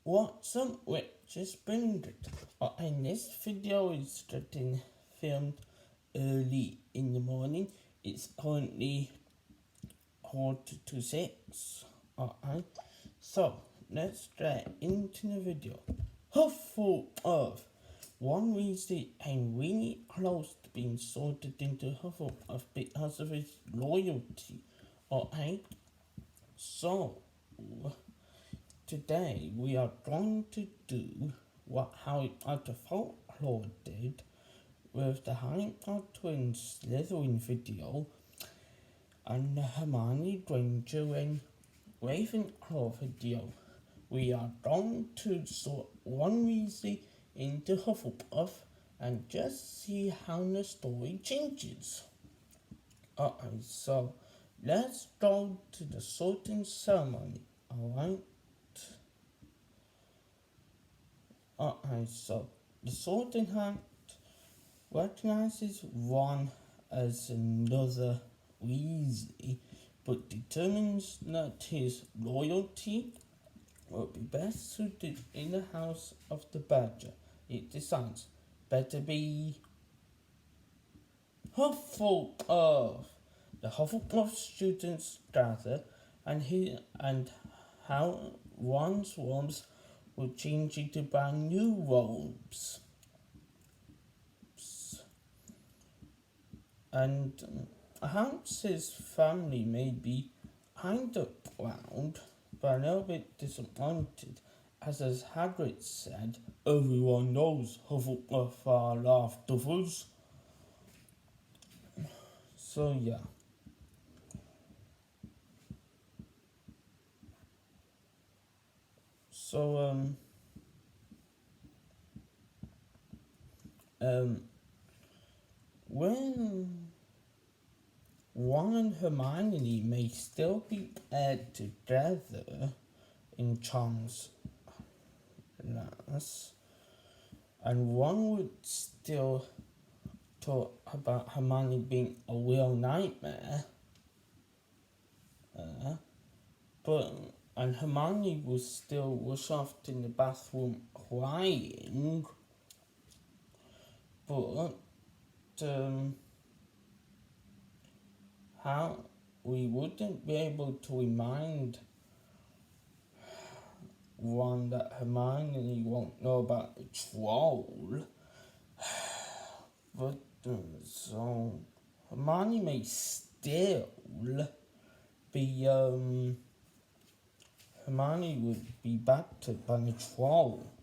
What's up, witches? In this video is getting filmed early in the morning. It's currently 5:45. Alright, so let's get into the video. Hufflepuff. Ron Weasley came really close to being sorted into Hufflepuff because of his loyalty. Alright, so today we are going to do how the folklore did with the Harry Potter and Slytherin video and the Hermione Granger and Ravenclaw video. We are going to sort Ron Weasley into Hufflepuff and just see how the story changes. Alright, so let's go to the sorting ceremony, alright? Alright, so the Sorting Hat recognizes Ron as another Weasley, but determines that his loyalty will be best suited in the House of the Badger. It decides better be Hufflepuff. The Hufflepuff students gather, and how Ron's robes will change into brand new robes. And Hance's family may be kind of proud, but a little bit disappointed, as Hagrid said, everyone knows Hufflepuff are leftovers. So yeah. So when Ron and Hermione may still be paired together in Charms class, and Ron would still talk about Hermione being a real nightmare, and Hermione was still rush off in the bathroom crying, but how we wouldn't be able to remind Ron that Hermione won't know about the troll. But so Hermione may still be Hermione would be battered by the troll,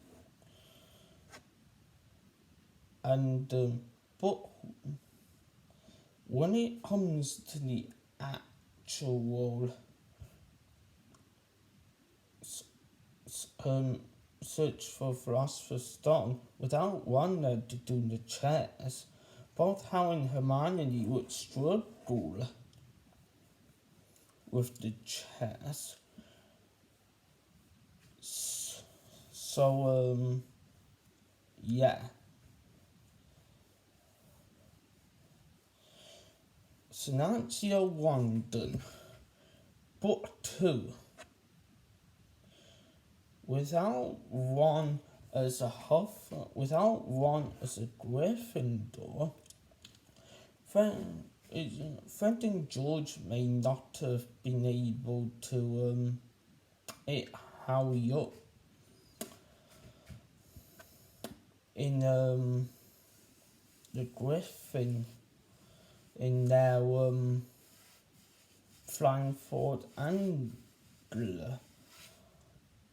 and but when it comes to the actual search for Philosopher's Stone, without Ron there to do the chess, both Harry and Hermione would struggle with the chess. So yeah. Scenario 1 done. Book 2. Without Ron as a Gryffindor, Fred and George may not have been able to hit Harry up in the Griffin in their flying forward angle.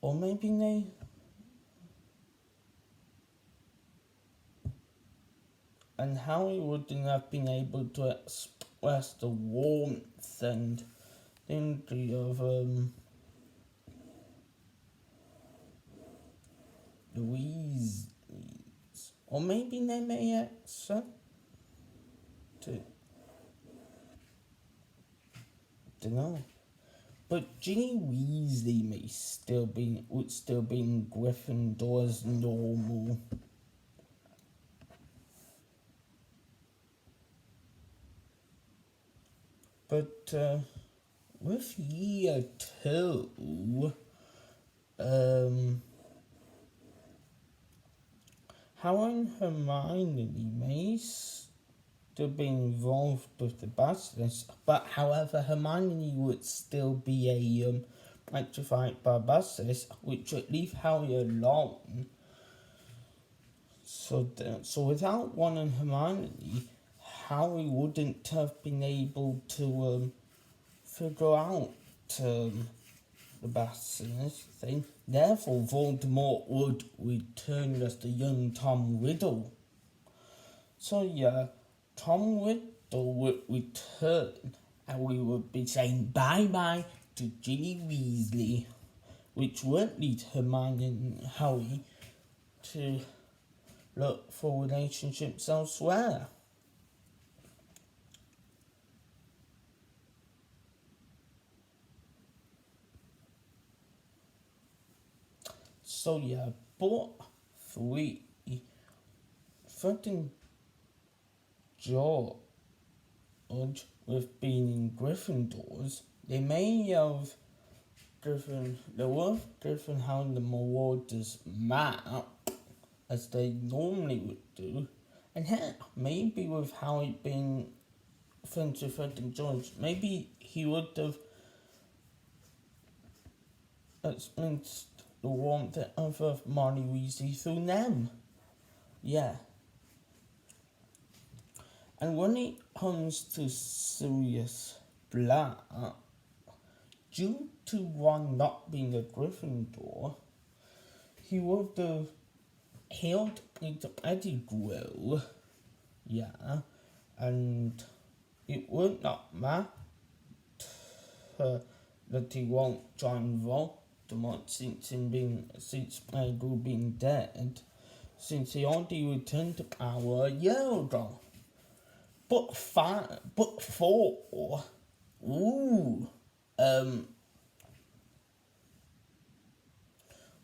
Or maybe they and Harry wouldn't have been able to express the warmth and energy of the Weasleys. Or maybe they may accept it. Dunno. But Ginny Weasley would still be in Gryffindor as normal. But with year 2, Harry and Hermione may still be involved with the basilisk, but however, Hermione would still be a petrified by basilisk, which would leave Harry alone. So without Ron and Hermione, Harry wouldn't have been able to figure out the basilisk thing. Therefore, Voldemort would return as the young Tom Riddle. So yeah, Tom Riddle would return, and we would be saying bye-bye to Ginny Weasley, which would lead Hermione and Harry to look for relationships elsewhere. So yeah, book 3, Fred and George with being in Gryffindors, they may have given how the Marauders map as they normally would do, and heck, maybe with how it being friends with Fred and George, maybe he would have experienced the warmth of Marnie Weasley through them. Yeah. And when it comes to Sirius Black, due to Ron not being a Gryffindor, he would have held into Pettigrew. Yeah. And it would not matter that he won't join Voldemort since Pettigrew being dead, since he already returned to power a year ago. Book 4.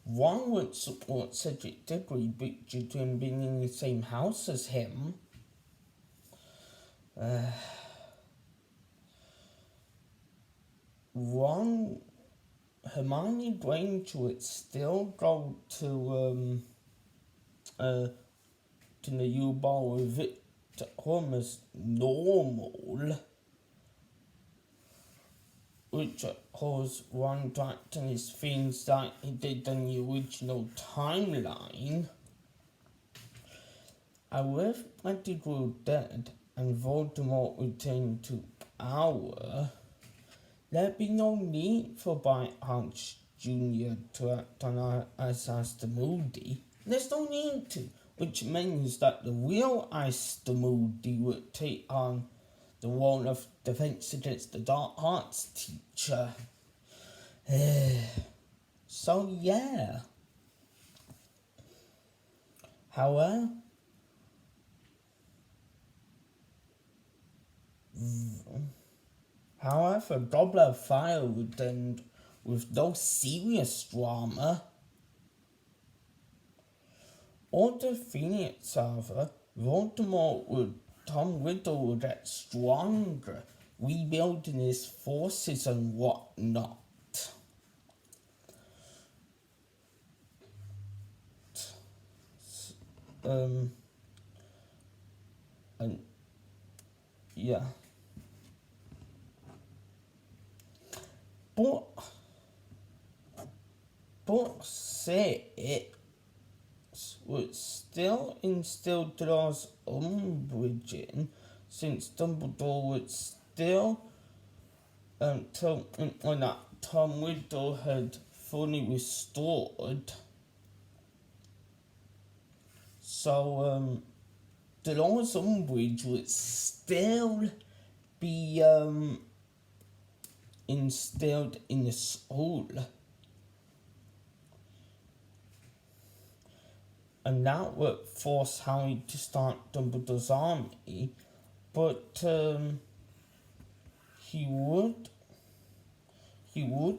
Ron would support Cedric Diggory due to him being in the same house as him. Hermione Granger would still go to the U-Ball with Victor Krum normal, which caused Ron to act on his things like he did on the original timeline. And with Pettigrew dead and Voldemort returned to power, there'd be no need for Bright Arch Jr. to act on Aster Moody. There's no need to, which means that the real Aster Moody would take on the role of Defense Against the Dark Arts teacher. So yeah. However, Goblet of Fire would end with no serious drama. Order Phoenix, however, Voldemort would Tom Riddle would get stronger, rebuilding his forces and whatnot. And yeah. Book 6 would still instill Dolores Umbridge in, since Dumbledore would still when that Tom Riddle had fully restored. So Dolores Umbridge would still be instilled in the school. And that would force Harry to start Dumbledore's army, but he would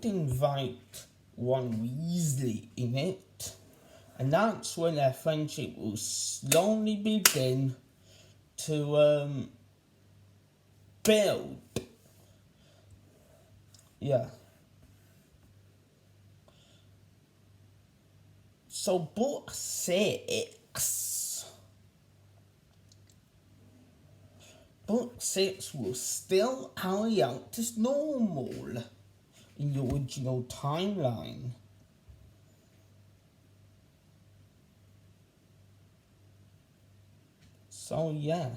invite Ron Weasley in it, and that's when their friendship will slowly begin to build. Yeah. So book 6 Book 6 will still carry out as normal in the original timeline. So yeah,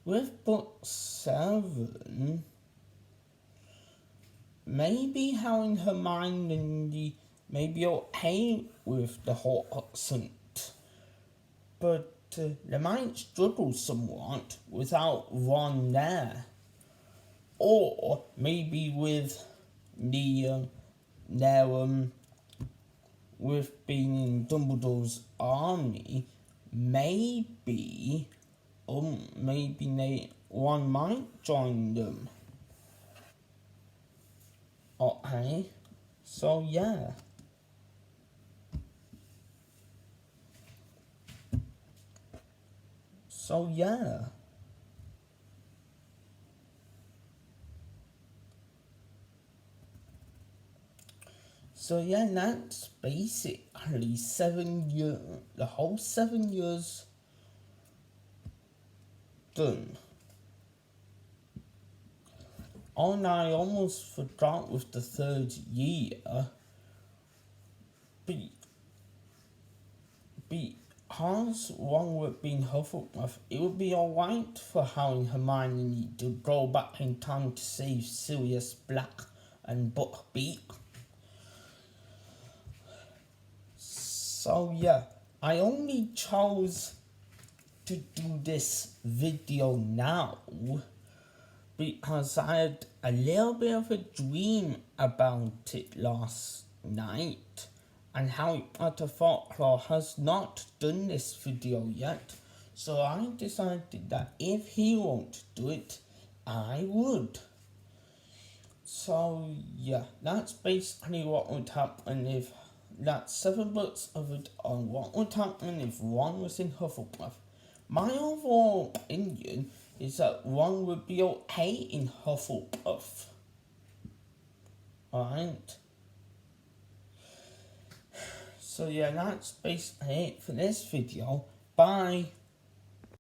with book 7, maybe Harry and Hermione may be okay with the whole accent, but they might struggle somewhat without Ron there. Or maybe with with being in Dumbledore's army, maybe one might join them. Okay, so yeah. So yeah. So yeah, that's basically 7 years, the whole 7 years done. Oh, and I almost forgot with the 3rd year, because one would be in Hufflepuff, it would be alright for Harry and Hermione to go back in time to save Sirius Black and Buckbeak. So yeah, I only chose to do this video now because I had a little bit of a dream about it last night, and Harry Potter Folklore has not done this video yet, so I decided that if he won't do it, I would. So yeah, that's basically what would happen if that's 7 books of it on what would happen if Ron was in Hufflepuff. My overall opinion is that Ron would be okay in Hufflepuff. Alright. So yeah, that's basically it for this video. Bye.